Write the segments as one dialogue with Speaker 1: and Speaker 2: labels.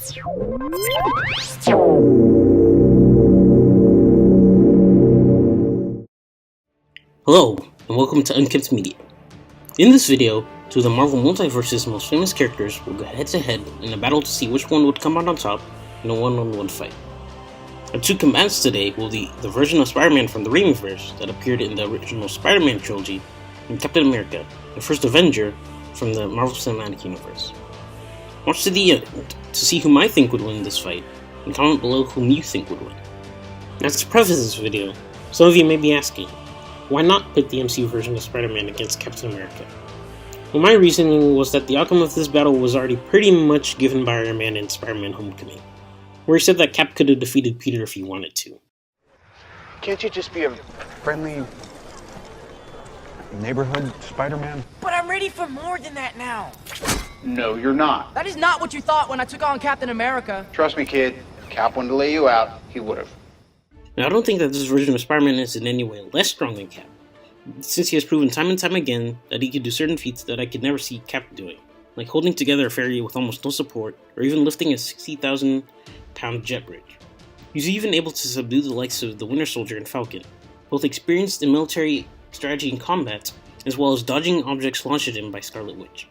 Speaker 1: Hello, and welcome to Unkept Media. In this video, two of the Marvel Multiverse's most famous characters will go head-to-head in a battle to see which one would come out on top in a one-on-one fight. Our two combatants today will be the version of Spider-Man from the Raimiverse that appeared in the original Spider-Man trilogy, and Captain America, the first Avenger from the Marvel Cinematic Universe. Watch to the end to see whom I think would win this fight, and comment below whom you think would win. Now to preface this video, some of you may be asking, why not pit the MCU version of Spider-Man against Captain America? Well, my reasoning was that the outcome of this battle was already pretty much given by Iron Man in Spider-Man Homecoming, where he said that Cap could have defeated Peter if he wanted to.
Speaker 2: Can't you just be a friendly neighborhood Spider-Man?
Speaker 3: But I'm ready for more than that now.
Speaker 2: No, you're not.
Speaker 3: That is not what you thought when I took on Captain America.
Speaker 2: Trust me, kid. If Cap wanted to lay you out, he would have.
Speaker 1: Now, I don't think that this version of Spider-Man is in any way less strong than Cap, since he has proven time and time again that he can do certain feats that I could never see Cap doing, like holding together a ferry with almost no support, or even lifting a 60,000-pound jet bridge. He's even able to subdue the likes of the Winter Soldier and Falcon, both experienced in military strategy and combat, as well as dodging objects launched at him by Scarlet Witch.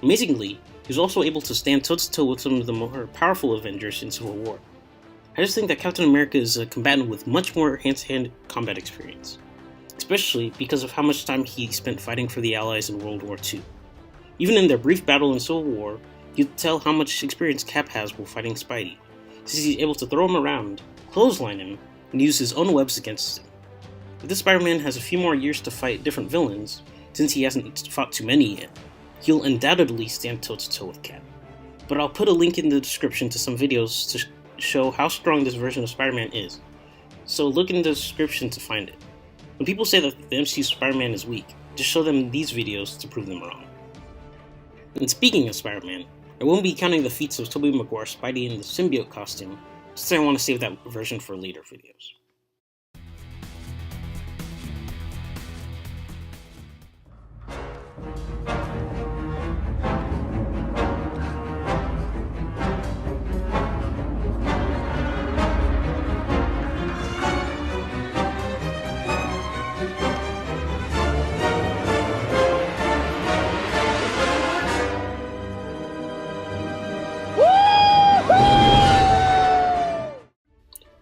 Speaker 1: Amazingly, he was also able to stand toe-to-toe with some of the more powerful Avengers in Civil War. I just think that Captain America is a combatant with much more hand-to-hand combat experience, especially because of how much time he spent fighting for the Allies in World War II. Even in their brief battle in Civil War, you could tell how much experience Cap has while fighting Spidey, since he's able to throw him around, clothesline him, and use his own webs against him. If this Spider-Man has a few more years to fight different villains, since he hasn't fought too many yet, he'll undoubtedly stand toe-to-toe with Cap. But I'll put a link in the description to some videos to show how strong this version of Spider-Man is, so look in the description to find it. When people say that the MCU Spider-Man is weak, just show them these videos to prove them wrong. And speaking of Spider-Man, I won't be counting the feats of Tobey Maguire's Spidey in the symbiote costume, since I want to save that version for later videos.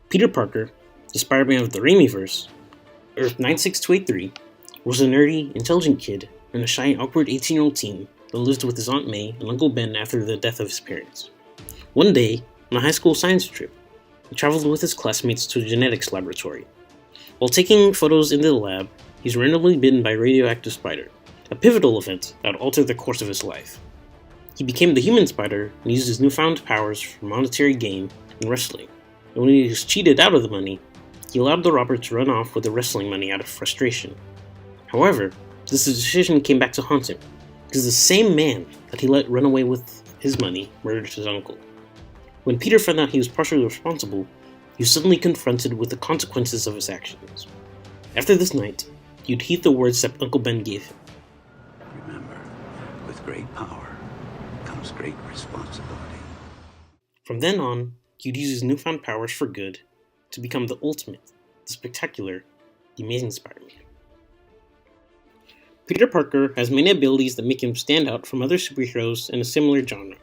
Speaker 1: Peter Parker, the Spider-Man of the Raimiverse, Earth 96283, was a nerdy, intelligent kid and a shy, awkward 18-year-old teen that lived with his Aunt May and Uncle Ben after the death of his parents. One day, on a high school science trip, he traveled with his classmates to a genetics laboratory. While taking photos in the lab, he's randomly bitten by a radioactive spider, a pivotal event that would alter the course of his life. He became the human spider and used his newfound powers for monetary gain and wrestling. And when he was cheated out of the money, he allowed the robber to run off with the wrestling money out of frustration. However, this decision came back to haunt him, because the same man that he let run away with his money murdered his uncle. When Peter found out he was partially responsible, he was suddenly confronted with the consequences of his actions. After this night, he would heed the words that Uncle Ben gave him.
Speaker 4: Remember, with great power comes great responsibility.
Speaker 1: From then on, he would use his newfound powers for good to become the ultimate, the spectacular, the amazing Spider-Man. Peter Parker has many abilities that make him stand out from other superheroes in a similar genre,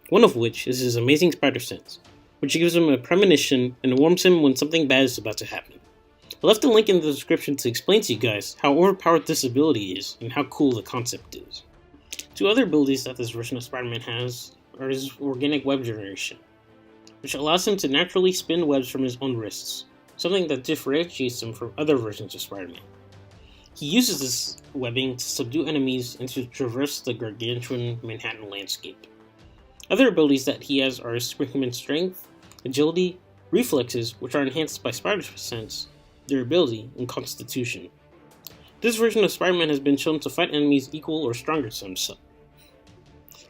Speaker 1: one of which is his amazing spider sense, which gives him a premonition and warns him when something bad is about to happen. I left a link in the description to explain to you guys how overpowered this ability is and how cool the concept is. Two other abilities that this version of Spider-Man has are his organic web generation, which allows him to naturally spin webs from his own wrists, something that differentiates him from other versions of Spider-Man. He uses this webbing to subdue enemies and to traverse the gargantuan Manhattan landscape. Other abilities that he has are his superhuman strength, agility, reflexes, which are enhanced by spider sense, durability, and constitution. This version of Spider-Man has been shown to fight enemies equal or stronger to himself,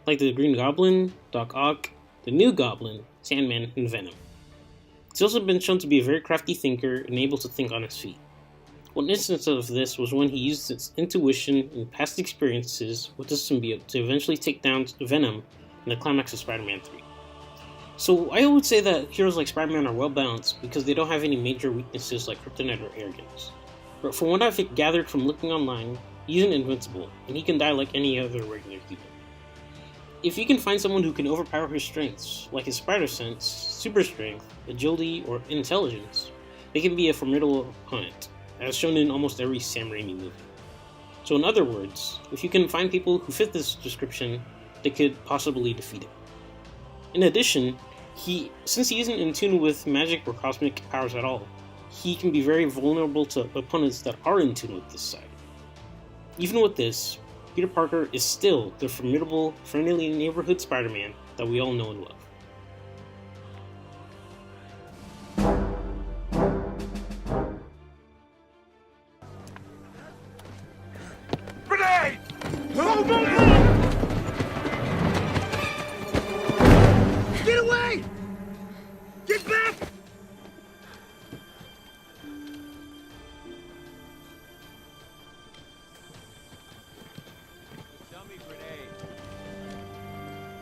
Speaker 1: like the Green Goblin, Doc Ock, the New Goblin, Sandman, and Venom. He's also been shown to be a very crafty thinker and able to think on his feet. One instance of this was when he used his intuition and past experiences with the symbiote to eventually take down Venom in the climax of Spider-Man 3. So I would say that heroes like Spider-Man are well balanced because they don't have any major weaknesses like kryptonite or arrogance. But from what I've gathered from looking online, he isn't invincible, and he can die like any other regular human. If you can find someone who can overpower his strengths, like his spider sense, super strength, agility, or intelligence, they can be a formidable opponent, as shown in almost every Sam Raimi movie. So in other words, if you can find people who fit this description, they could possibly defeat him. In addition, since he isn't in tune with magic or cosmic powers at all, he can be very vulnerable to opponents that are in tune with this side. Even with this, Peter Parker is still the formidable, friendly neighborhood Spider-Man that we all know and love.
Speaker 5: Grenade! Move, move, move! Get away! Get back! Dummy grenade.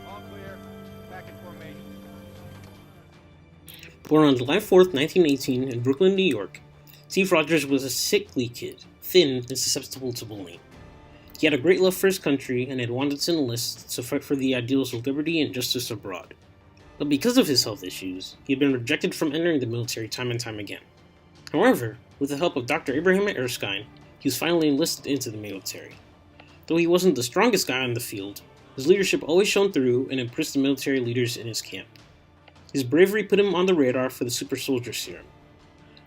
Speaker 5: All clear. Back in formation.
Speaker 1: Born on July 4th, 1918 in Brooklyn, New York, Steve Rogers was a sickly kid, thin and susceptible to bullying. He had a great love for his country and had wanted to enlist to fight for the ideals of liberty and justice abroad. But because of his health issues, he had been rejected from entering the military time and time again. However, with the help of Dr. Abraham Erskine, he was finally enlisted into the military. Though he wasn't the strongest guy on the field, his leadership always shone through and impressed the military leaders in his camp. His bravery put him on the radar for the super soldier serum.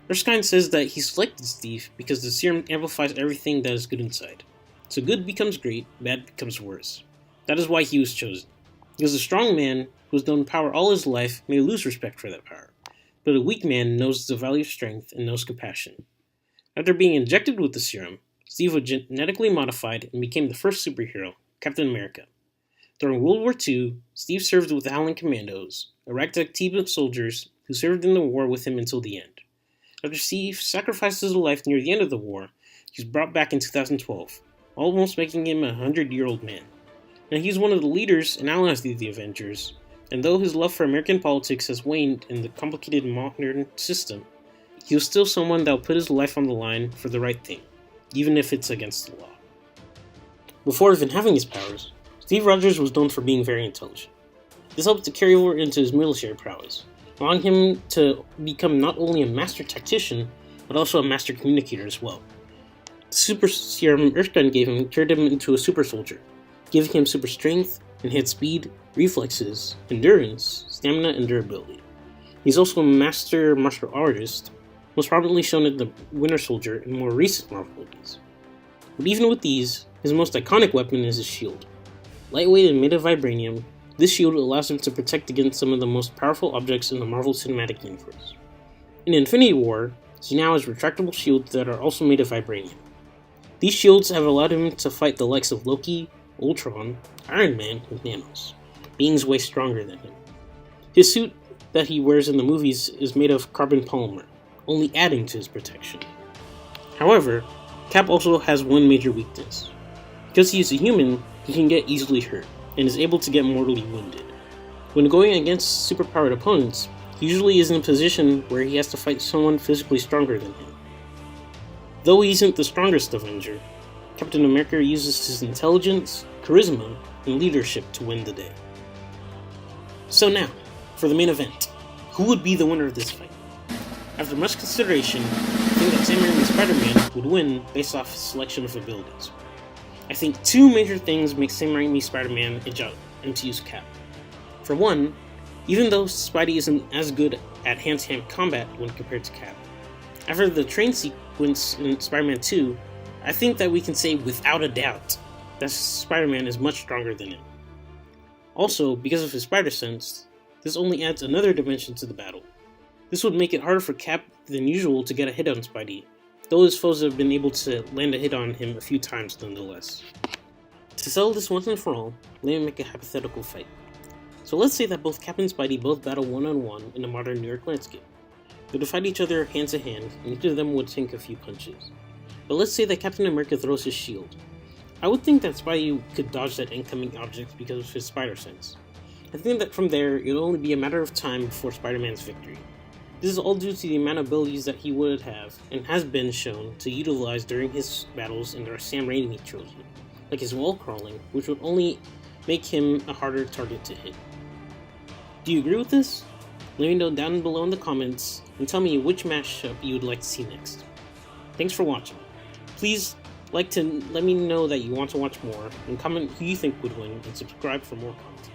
Speaker 1: Erskine says that he selected Steve because the serum amplifies everything that is good inside. So good becomes great, bad becomes worse. That is why he was chosen. Because a strong man who has known power all his life may lose respect for that power, but a weak man knows the value of strength and knows compassion. After being injected with the serum, Steve was genetically modified and became the first superhero, Captain America. During World War II, Steve served with the Howling Commandos, a ragtag team of soldiers who served in the war with him until the end. After Steve sacrificed his life near the end of the war, he was brought back in 2012, almost making him a 100-year-old man. Now he's one of the leaders and allies of the Avengers, and though his love for American politics has waned in the complicated modern system, he was still someone that will put his life on the line for the right thing, even if it's against the law. Before even having his powers, Steve Rogers was known for being very intelligent. This helped to carry over into his military prowess, allowing him to become not only a master tactician, but also a master communicator as well. The super serum Erskine gave him turned him into a super soldier, giving him super strength, enhanced speed, reflexes, endurance, stamina, and durability. He's also a master martial artist, most prominently shown in the Winter Soldier and more recent Marvel movies. But even with these, his most iconic weapon is his shield. Lightweight and made of vibranium, this shield allows him to protect against some of the most powerful objects in the Marvel Cinematic Universe. In Infinity War, he now has retractable shields that are also made of vibranium. These shields have allowed him to fight the likes of Loki, Ultron, Iron Man, and Thanos, beings way stronger than him. His suit that he wears in the movies is made of carbon polymer, only adding to his protection. However, Cap also has one major weakness. Because he is a human, he can get easily hurt, and is able to get mortally wounded. When going against superpowered opponents, he usually is in a position where he has to fight someone physically stronger than him. Though he isn't the strongest Avenger, Captain America uses his intelligence, charisma, and leadership to win the day. So now, for the main event, who would be the winner of this fight? After much consideration, I think that Sam Raimi's Spider-Man would win based off his selection of abilities. I think two major things make Sam Raimi's Spider-Man edge out MCU's Cap. For one, even though Spidey isn't as good at hand-to-hand combat when compared to Cap, after the train sequence in Spider-Man 2, I think that we can say without a doubt that Spider-Man is much stronger than him. Also, because of his spider sense, this only adds another dimension to the battle. This would make it harder for Cap than usual to get a hit on Spidey, though his foes have been able to land a hit on him a few times nonetheless. To settle this once and for all, let me make a hypothetical fight. So let's say that both Cap and Spidey both battle one-on-one in a modern New York landscape. They would fight each other hand to hand, and each of them would take a few punches. But let's say that Captain America throws his shield. I would think that Spidey could dodge that incoming object because of his spider sense. I think that from there, it'll only be a matter of time before Spider-Man's victory. This is all due to the amount of abilities that he would have, and has been shown, to utilize during his battles in the Sam Raimi trilogy, like his wall crawling, which would only make him a harder target to hit. Do you agree with this? Let me know down below in the comments, and tell me which mashup you would like to see next. Thanks for watching. Please like to let me know that you want to watch more, and comment who you think would win, and subscribe for more content.